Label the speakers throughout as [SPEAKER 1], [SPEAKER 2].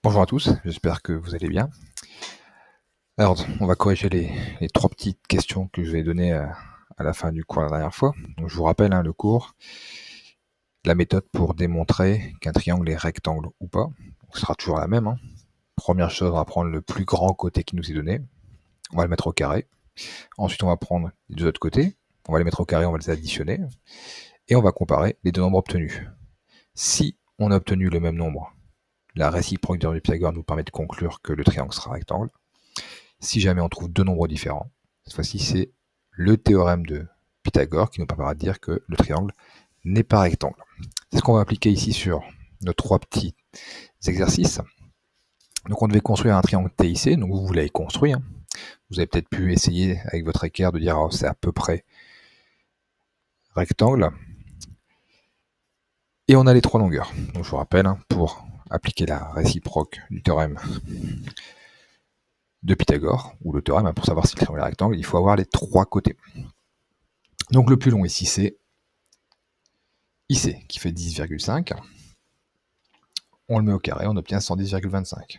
[SPEAKER 1] Bonjour à tous, j'espère que vous allez bien. Alors, on va corriger les trois petites questions que je vous ai données à la fin du cours la dernière fois. Donc, je vous rappelle le cours, la méthode pour démontrer qu'un triangle est rectangle ou pas. Donc, ce sera toujours la même. Première chose, on va prendre le plus grand côté qui nous est donné. On va le mettre au carré. Ensuite, on va prendre les deux autres côtés. On va les mettre au carré, on va les additionner. Et on va comparer les deux nombres obtenus. Si on a obtenu le même nombre, la réciproque du théorème de Pythagore nous permet de conclure que le triangle sera rectangle. Si jamais on trouve deux nombres différents, cette fois-ci c'est le théorème de Pythagore qui nous permettra de dire que le triangle n'est pas rectangle. C'est ce qu'on va appliquer ici sur nos trois petits exercices. Donc on devait construire un triangle TIC, donc vous l'avez construit. Vous avez peut-être pu essayer avec votre équerre de dire c'est à peu près rectangle. Et on a les trois longueurs. Donc je vous rappelle, pour appliquer la réciproque du théorème de Pythagore, ou le théorème, pour savoir si le triangle est rectangle, il faut avoir les trois côtés. Donc le plus long ici, c'est IC, qui fait 10,5. On le met au carré, on obtient 110,25.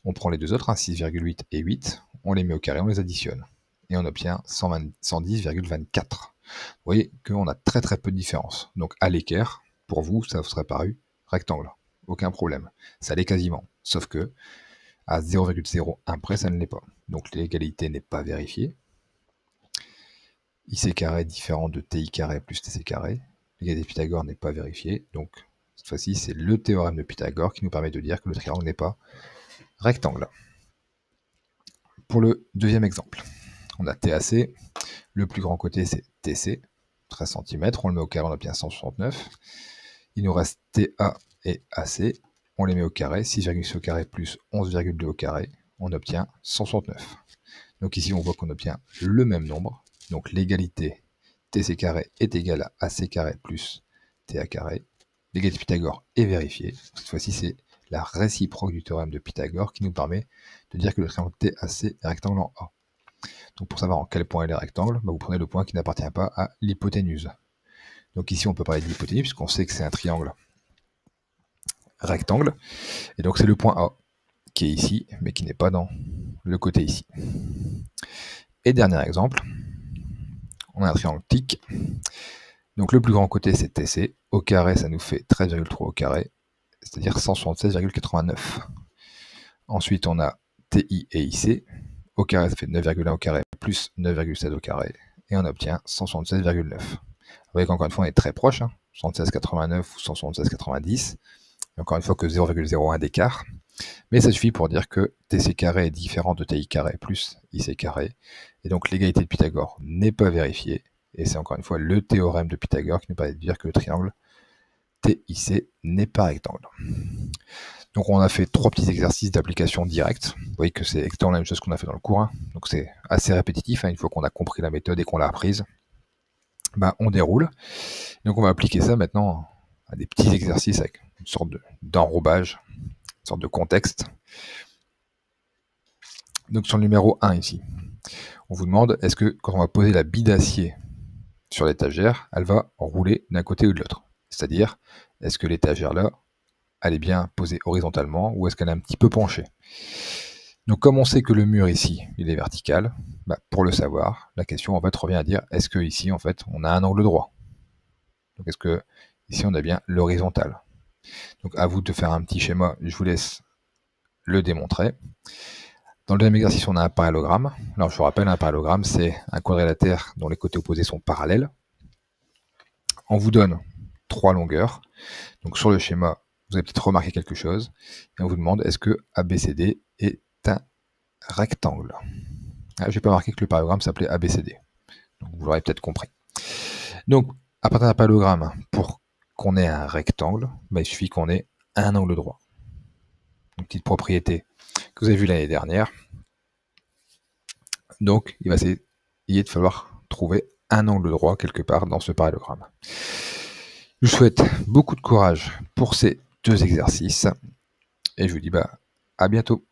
[SPEAKER 1] On prend les deux autres, 6,8 et 8, on les met au carré, on les additionne. Et on obtient 110,24. Vous voyez qu'on a très très peu de différence. Donc à l'équerre, pour vous, ça vous serait paru rectangle. Aucun problème. Ça l'est quasiment. Sauf que à 0,01 près, ça ne l'est pas. Donc l'égalité n'est pas vérifiée. IC carré différent de TI carré plus TC carré. L'égalité de Pythagore n'est pas vérifiée. Donc cette fois-ci, c'est le théorème de Pythagore qui nous permet de dire que le triangle n'est pas rectangle. Pour le deuxième exemple, on a TAC. Le plus grand côté, c'est TC, 13 cm. On le met au carré, on obtient 169. Il nous reste TA et AC. On les met au carré, 6,6 au carré plus 11,2 au carré. On obtient 169. Donc ici, on voit qu'on obtient le même nombre. Donc l'égalité TC carré est égale à AC carré plus TA carré. L'égalité de Pythagore est vérifiée. Cette fois-ci, c'est la réciproque du théorème de Pythagore qui nous permet de dire que le triangle TAC est rectangle en A. Donc pour savoir en quel point il est rectangle, vous prenez le point qui n'appartient pas à l'hypoténuse. Donc ici, on peut parler d'hypoténuse puisqu'on sait que c'est un triangle rectangle. Et donc c'est le point A qui est ici, mais qui n'est pas dans le côté ici. Et dernier exemple, on a un triangle TIC. Donc le plus grand côté c'est TC, au carré ça nous fait 13,3 au carré, c'est-à-dire 176,89. Ensuite on a TI et IC, au carré ça fait 9,1 au carré plus 9,7 au carré, et on obtient 176,9. Vous voyez qu'encore une fois on est très proche, 176,89 ou 176,90, encore une fois que 0,01 d'écart, mais ça suffit pour dire que TC carré est différent de TI carré plus IC carré, et donc l'égalité de Pythagore n'est pas vérifiée, et c'est encore une fois le théorème de Pythagore qui nous permet de dire que le triangle TIC n'est pas rectangle. Donc on a fait trois petits exercices d'application directe. Vous voyez que c'est exactement la même chose qu'on a fait dans le cours. Donc c'est assez répétitif, une fois qu'on a compris la méthode et qu'on l'a apprise. On déroule. Donc on va appliquer ça maintenant à des petits exercices avec une sorte d'enrobage, une sorte de contexte. Donc sur le numéro 1 ici, on vous demande est-ce que quand on va poser la bille d'acier sur l'étagère, elle va rouler d'un côté ou de l'autre. C'est-à-dire, est-ce que l'étagère là, elle est bien posée horizontalement ou est-ce qu'elle est un petit peu penchée? Donc comme on sait que le mur ici, il est vertical, pour le savoir, la question en fait revient à dire est-ce que ici en fait on a un angle droit? Donc est-ce que ici on a bien l'horizontal? Donc à vous de faire un petit schéma, je vous laisse le démontrer. Dans le deuxième exercice, on a un parallélogramme. Alors je vous rappelle, un parallélogramme, c'est un quadrilatère dont les côtés opposés sont parallèles. On vous donne trois longueurs. Donc sur le schéma, vous avez peut-être remarqué quelque chose. Et on vous demande, est-ce que ABCD est un rectangle? Je n'ai pas marqué que le parallélogramme s'appelait ABCD. Donc vous l'aurez peut-être compris. Donc, à partir d'un parallélogramme, pour qu'on ait un rectangle, il suffit qu'on ait un angle droit. Une petite propriété que vous avez vue l'année dernière. Donc, il va essayer de falloir trouver un angle droit quelque part dans ce parallélogramme. Je vous souhaite beaucoup de courage pour ces deux exercices et je vous dis à bientôt.